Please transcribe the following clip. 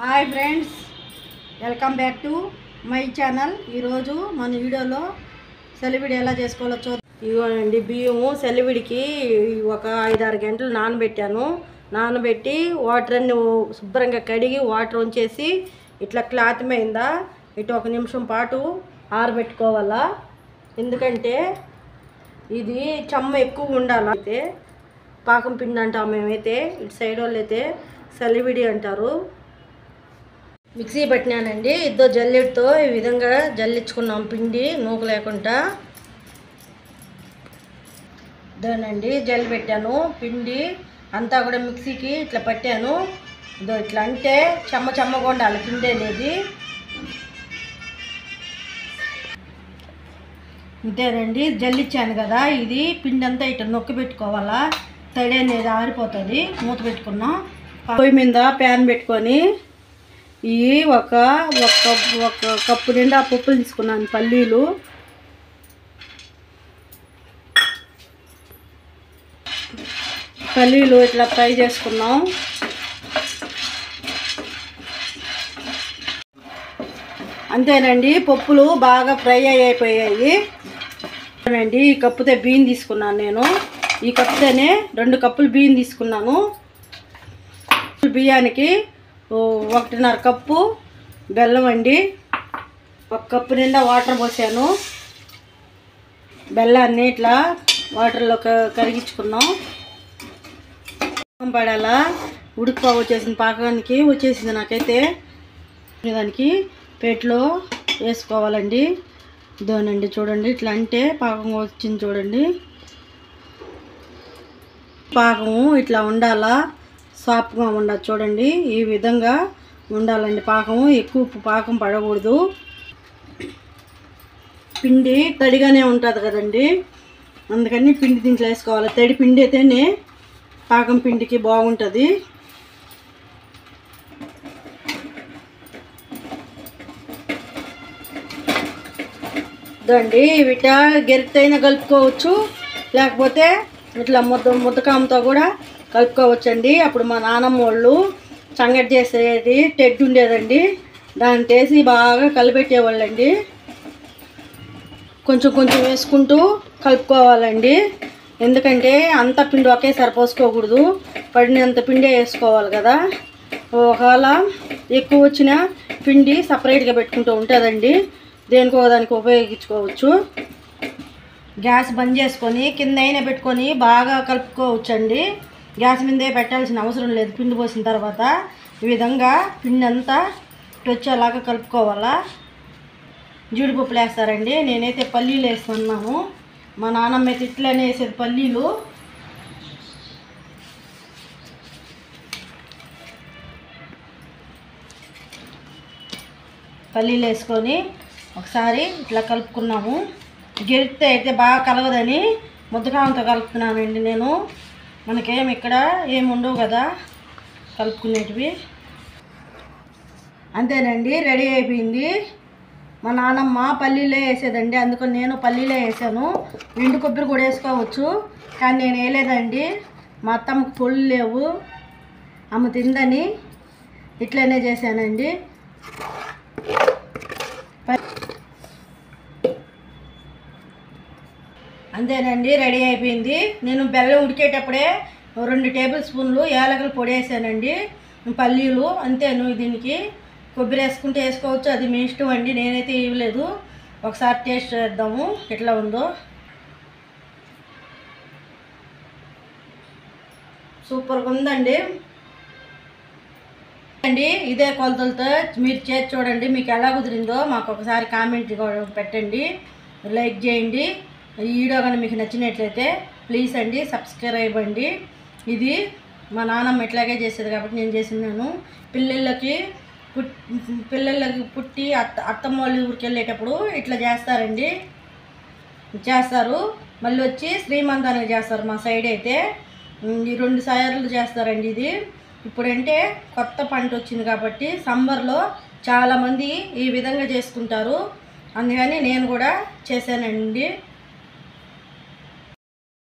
Hi friends, welcome back to my channel. ఈరోజు మన వీడియోలో సెలవిడి ఎలా చేసుకోవాలో చూద్దాం. ఇవ్వండి బియ్యము సెలవిడికి ఒక 5-6 గంటలు నానబెట్టాను. నానబెట్టి వాటర్ అన్ని శుభ్రంగా కడిగి వాటర్ ఉంచేసి ఇట్లా క్లాత్ మీద ఇటు 1 నిమిషం పాటు ఆరబెట్టుకోవాలా. ఎందుకంటే ఇది చెమ్మ ఎక్కువ ఉండాలి. అయితే పాకం పిండి అంటాం మేమైతే, ఇటు సైడ్ వాళ్ళు అయితే సెలవిడి అంటారు. మిక్సీ పట్టినానండి. ఇద్దో జల్లెడతో ఈ విధంగా జల్లించుకున్నాం పిండి నూక లేకుండా. ఇదోనండి జల్లి పెట్టాను. పిండి అంతా కూడా మిక్సీకి ఇట్లా పట్టాను. ఇదో ఇట్లా అంటే చెమ్మగా ఉండాలి పిండి అనేది. ఇంతేనండి, జల్లిచ్చాను కదా, ఇది పిండి అంతా ఇట్లా నొక్కి పెట్టుకోవాలా. తడి అనేది ఆరిపోతుంది. మూత పెట్టుకున్నాం. పొయ్యి మీద ప్యాన్ పెట్టుకొని ఈ ఒక కప్పు నిండా పప్పులు తీసుకున్నాను. పల్లీలు ఇట్లా ఫ్రై చేసుకున్నాం. అంతేనండి, పప్పులు బాగా ఫ్రై అయిపోయాయి. అండి ఈ కప్పుతో బియ్యం తీసుకున్నాను నేను. ఈ కప్పుతోనే 2 కప్పులు బియ్యం తీసుకున్నాను. బియ్యానికి 1.5 కప్పు బెల్లం అండి. 1 కప్పు నిండా వాటర్ పోసాను. బెల్లాన్ని ఇట్లా వాటర్లో కరిగించుకున్నాం. పడాలా ఉడుకు వచ్చేసింది, పాకానికి వచ్చేసింది నాకైతే. దానికి ప్లేట్లో వేసుకోవాలండి. ఇదోనండి చూడండి, ఇట్లా అంటే పాకం వచ్చింది చూడండి. పాకము ఇట్లా ఉండాలా, సాఫ్ట్గా ఉండాలి చూడండి. ఈ విధంగా ఉండాలండి పాకము. ఎక్కువ పాకం పడకూడదు. పిండి తడిగానే ఉంటుంది కదండి, అందుకని పిండి దీంట్లో వేసుకోవాలి. తడి పిండి అయితేనే పాకం పిండికి బాగుంటుంది. ఇదండి వీట గెరిటైనా కలుపుకోవచ్చు, లేకపోతే ఇట్లా ముద్దకాంతో కూడా కలుపుకోవచ్చండి. అప్పుడు మా నాన్నమ్మ వాళ్ళు సంగటి చేసేది టెడ్ ఉండేదండి, దాన్ని వేసి బాగా కలిపెట్టేవాళ్ళండి. కొంచెం వేసుకుంటూ కలుపుకోవాలండి. ఎందుకంటే అంత పిండి ఒకేసారి పోసుకోకూడదు, పడినంత పిండే వేసుకోవాలి కదా. ఒకవేళ ఎక్కువ వచ్చిన పిండి సపరేట్గా పెట్టుకుంటూ ఉంటుందండి. దేనికో దానికి ఉపయోగించుకోవచ్చు. గ్యాస్ బంద్ చేసుకొని కింద అయినా పెట్టుకొని బాగా కలుపుకోవచ్చండి. గ్యాస్ మీదే పెట్టాల్సిన అవసరం లేదు. పిండి పోసిన తర్వాత ఈ విధంగా పిండి అంతా వచ్చేలాగా కలుపుకోవాలా. జీడిపప్పులు వేస్తారండి, నేనైతే పల్లీలు వేస్తున్నాను. మా నాన్నమ్మ అయితే ఇట్లనే వేసేది పల్లీలు. పల్లీలు వేసుకొని ఒకసారి ఇట్లా కలుపుకున్నాము. గెరితే అయితే బాగా కలగదని ముద్దకాంతో కలుపుతున్నానండి నేను. మనకేం ఇక్కడ ఏమి ఉండవు కదా కలుపుకునేటివి. అంతేనండి, రెడీ అయిపోయింది. మా నాన్నమ్మ పల్లీలే వేసేదండి, అందుకని నేను పల్లీలే వేసాను. ఎండు కొబ్బరి కూడా వేసుకోవచ్చు, కానీ నేను వేయలేదండి. మా అత్తమ్మకు పొళ్ళు లేవు, ఆమె తిందని ఇట్లనే చేశానండి. అంతేనండి, రెడీ అయిపోయింది. నేను బెల్లం ఉడికేటప్పుడే 2 టేబుల్ స్పూన్లు యాలకుల పొడి వేసానండి. పల్లీలు అంతేను. దీనికి కొబ్బరి వేసుకుంటే వేసుకోవచ్చు, అది మీ ఇష్టం అండి. నేనైతే ఇవ్వలేదు. ఒకసారి టేస్ట్ చేద్దాము ఎట్లా ఉందో. సూపర్గా ఉందండి ఇదే కొలతలతో మీరు చేసి చూడండి, మీకు ఎలా కుదిరిందో మాకు ఒకసారి కామెంట్ పెట్టండి, లైక్ చేయండి. ఈ వీడియో కానీ మీకు నచ్చినట్లయితే ప్లీజ్ అండి సబ్స్క్రైబ్ అవ్వండి. ఇది మా నాన్నమ్మ ఇట్లాగే చేసేది కాబట్టి నేను చేసినాను. పిల్లలకి పుట్టి అత్తమ్మ వాళ్ళ ఊరికి వెళ్ళేటప్పుడు ఇట్లా చేస్తారు. మళ్ళీ వచ్చి శ్రీమంతానికి చేస్తారు. మా సైడ్ అయితే 2 సార్లు చేస్తారండి. ఇది ఇప్పుడంటే కొత్త పంట వచ్చింది కాబట్టి సమ్మర్లో చాలామంది ఈ విధంగా చేసుకుంటారు. అందుకని నేను కూడా చేశానండి.